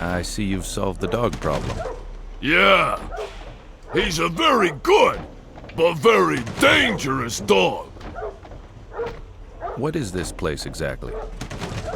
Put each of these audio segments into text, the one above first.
I see you've solved the dog problem. Yeah, he's a very good, but very dangerous dog. What is this place exactly?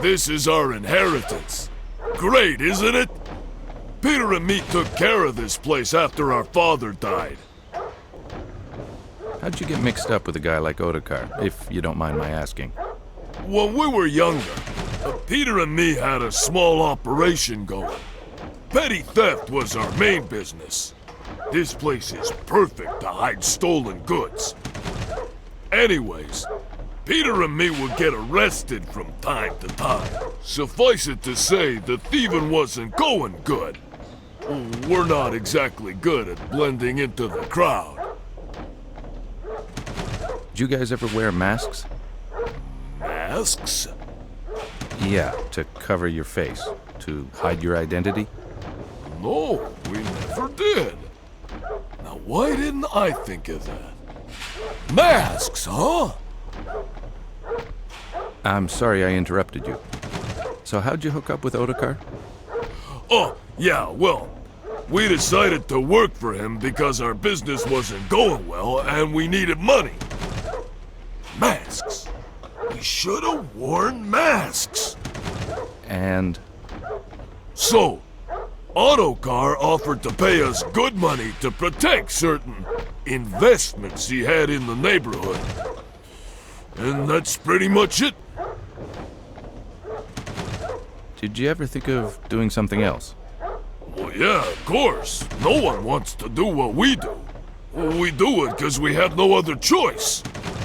This is our inheritance. Great, isn't it? Peter and me took care of this place after our father died. How'd you get mixed up with a guy like Ottokar, if you don't mind my asking? When we were younger, Peter and me had a small operation going. Petty theft was our main business. This place is perfect to hide stolen goods. Anyways, Peter and me would get arrested from time to time. Suffice it to say, the thieving wasn't going good. We're not exactly good at blending into the crowd. Did you guys ever wear masks? Masks? Yeah, to cover your face, to hide your identity? No, we never did. Now, why didn't I think of that? Masks, huh? I'm sorry I interrupted you. So how'd you hook up with Ottokar? Oh, yeah, well, we decided to work for him because our business wasn't going well and we needed money. Masks. We should have worn masks. And? So, Ottokar offered to pay us good money to protect certain investments he had in the neighborhood. And that's pretty much it. Did you ever think of doing something else? Well, yeah, of course. No one wants to do what we do. We do it because we have no other choice.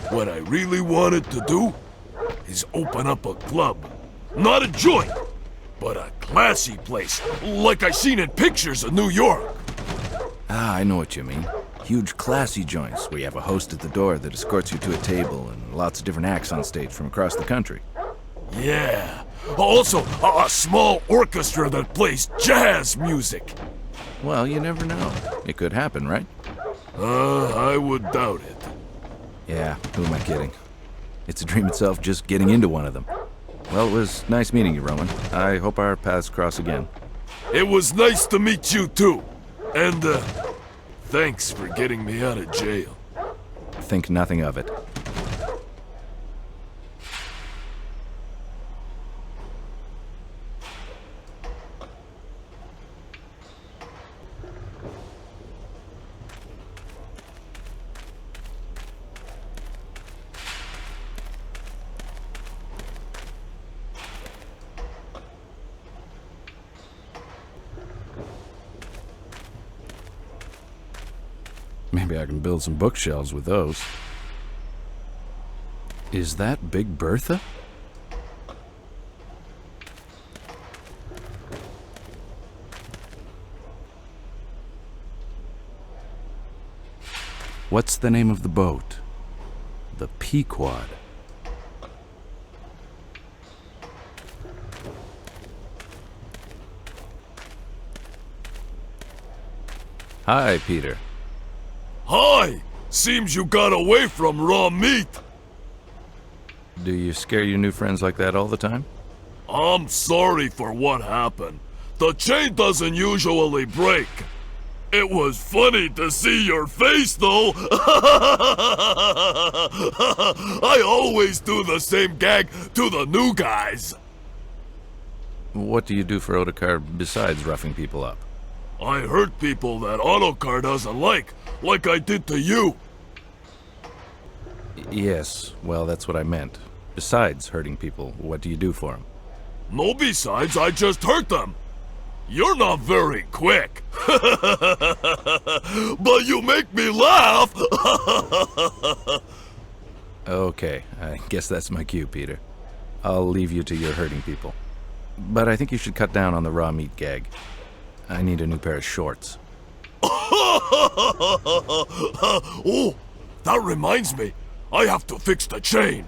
What I really wanted to do is open up a club. Not a joint, but a classy place, like I seen in pictures of New York. Ah, I know what you mean. Huge classy joints where you have a host at the door that escorts you to a table and lots of different acts on stage from across the country. Yeah. Also, a small orchestra that plays jazz music. Well, you never know. It could happen, right? I would doubt it. Yeah, who am I kidding? It's a dream itself just getting into one of them. Well, it was nice meeting you, Roman. I hope our paths cross again. It was nice to meet you too. And, thanks for getting me out of jail. Think nothing of it. Maybe I can build some bookshelves with those. Is that Big Bertha? What's the name of the boat? The Pequod. Hi, Peter. Hi! Seems you got away from raw meat. Do you scare your new friends like that all the time? I'm sorry for what happened. The chain doesn't usually break. It was funny to see your face, though. I always do the same gag to the new guys. What do you do for Ottokar besides roughing people up? I hurt people that Ottokar doesn't like I did to you. Yes, well, that's what I meant. Besides hurting people, what do you do for them? No besides, I just hurt them. You're not very quick. But you make me laugh. Okay, I guess that's my cue, Peter. I'll leave you to your hurting people. But I think you should cut down on the raw meat gag. I need a new pair of shorts. Oh, that reminds me. I have to fix the chain.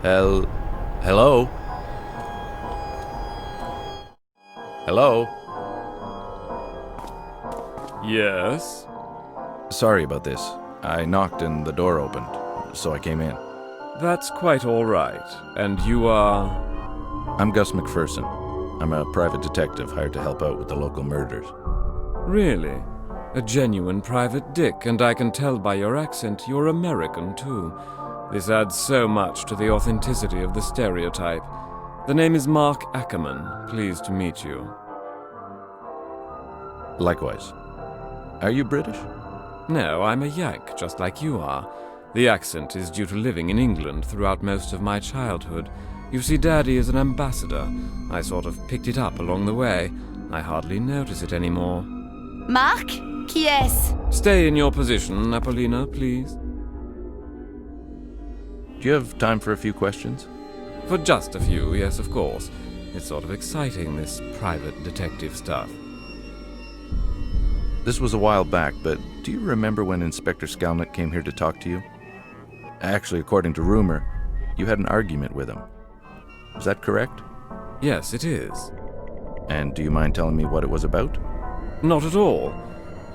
Hello? Hello? Yes? Sorry about this. I knocked and the door opened, so I came in. That's quite all right. And you are... I'm Gus McPherson. I'm a private detective hired to help out with the local murders. Really? A genuine private dick, and I can tell by your accent you're American, too. This adds so much to the authenticity of the stereotype. The name is Mark Ackerman. Pleased to meet you. Likewise. Are you British? No, I'm a Yank, just like you are. The accent is due to living in England throughout most of my childhood. You see, Daddy is an ambassador. I sort of picked it up along the way. I hardly notice it anymore. Marc? Qui est-ce? Stay in your position, Apollina, please. Do you have time for a few questions? For just a few, yes, of course. It's sort of exciting, this private detective stuff. This was a while back, but do you remember when Inspector Skalnick came here to talk to you? Actually, according to rumor, you had an argument with him. Is that correct? Yes, it is. And do you mind telling me what it was about? Not at all.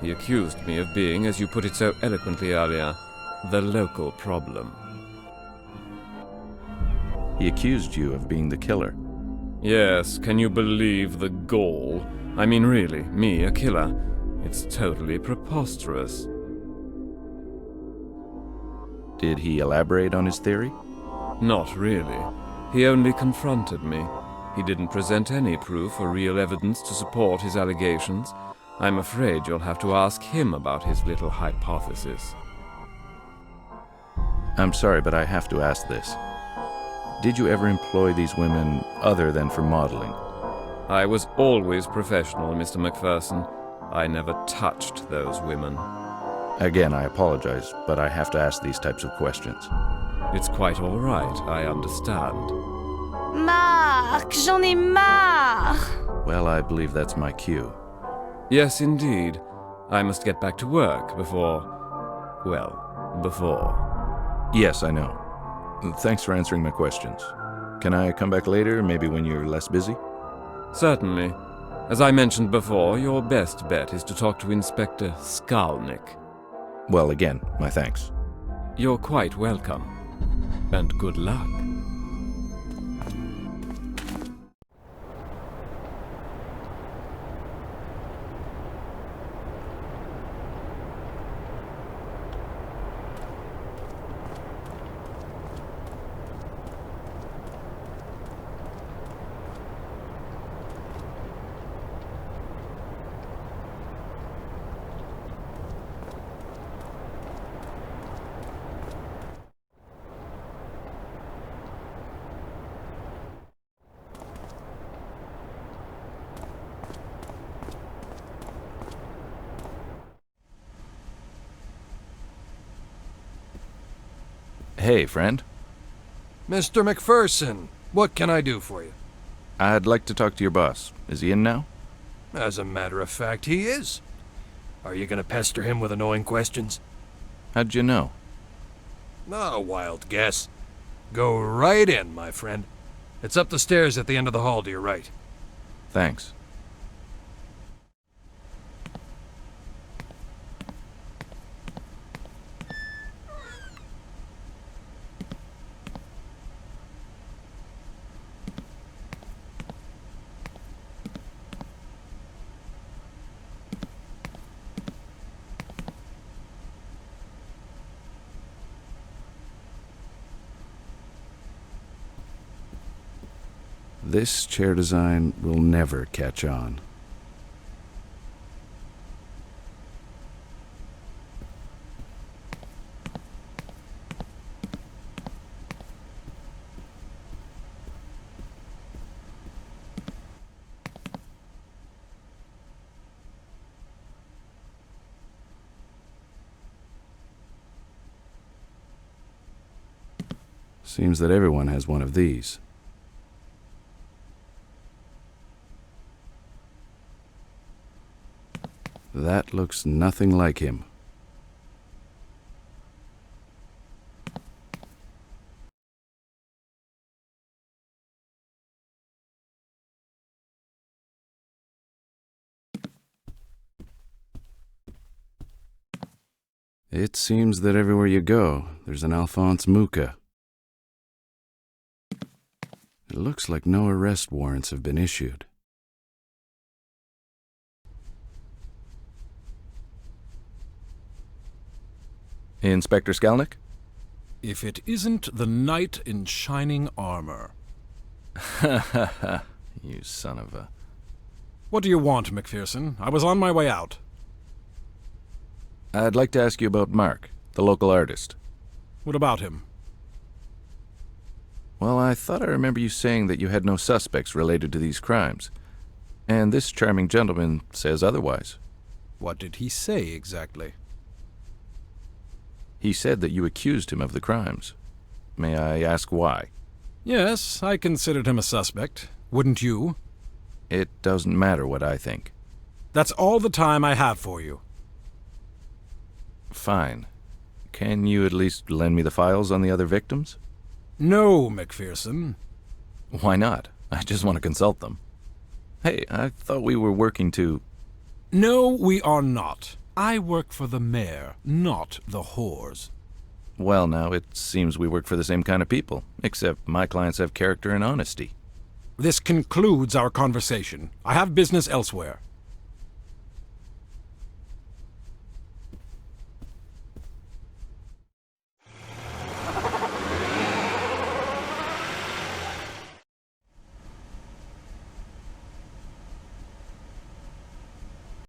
He accused me of being, as you put it so eloquently earlier, the local problem. He accused you of being the killer. Yes, can you believe the gall? I mean, really, me, a killer? It's totally preposterous. Did he elaborate on his theory? Not really. He only confronted me. He didn't present any proof or real evidence to support his allegations. I'm afraid you'll have to ask him about his little hypothesis. I'm sorry, but I have to ask this. Did you ever employ these women other than for modeling? I was always professional, Mr. McPherson. I never touched those women. Again, I apologize, but I have to ask these types of questions. It's quite all right, I understand. Marc, j'en ai marre! Well, I believe that's my cue. Yes, indeed. I must get back to work before... Yes, I know. Thanks for answering my questions. Can I come back later, maybe when you're less busy? Certainly. As I mentioned before, your best bet is to talk to Inspector Skalnick. Well, again, my thanks. You're quite welcome. And good luck. Hey, friend. Mr. McPherson, what can I do for you? I'd like to talk to your boss. Is he in now? As a matter of fact, he is. Are you gonna pester him with annoying questions? How'd you know? A wild guess. Go right in, my friend. It's up the stairs at the end of the hall to your right. Thanks. This chair design will never catch on. Seems that everyone has one of these. That looks nothing like him. It seems that everywhere you go, there's an Alphonse Mucha. It looks like no arrest warrants have been issued. Inspector Skalnick? If it isn't the knight in shining armor. Ha ha ha, you son of a... What do you want, McPherson? I was on my way out. I'd like to ask you about Mark, the local artist. What about him? Well, I thought I remember you saying that you had no suspects related to these crimes. And this charming gentleman says otherwise. What did he say exactly? He said that you accused him of the crimes. May I ask why? Yes, I considered him a suspect. Wouldn't you? It doesn't matter what I think. That's all the time I have for you. Fine. Can you at least lend me the files on the other victims? No, McPherson. Why not? I just want to consult them. Hey, I thought we were working to... No, we are not. I work for the mayor, not the whores. Well, now, it seems we work for the same kind of people, except my clients have character and honesty. This concludes our conversation. I have business elsewhere.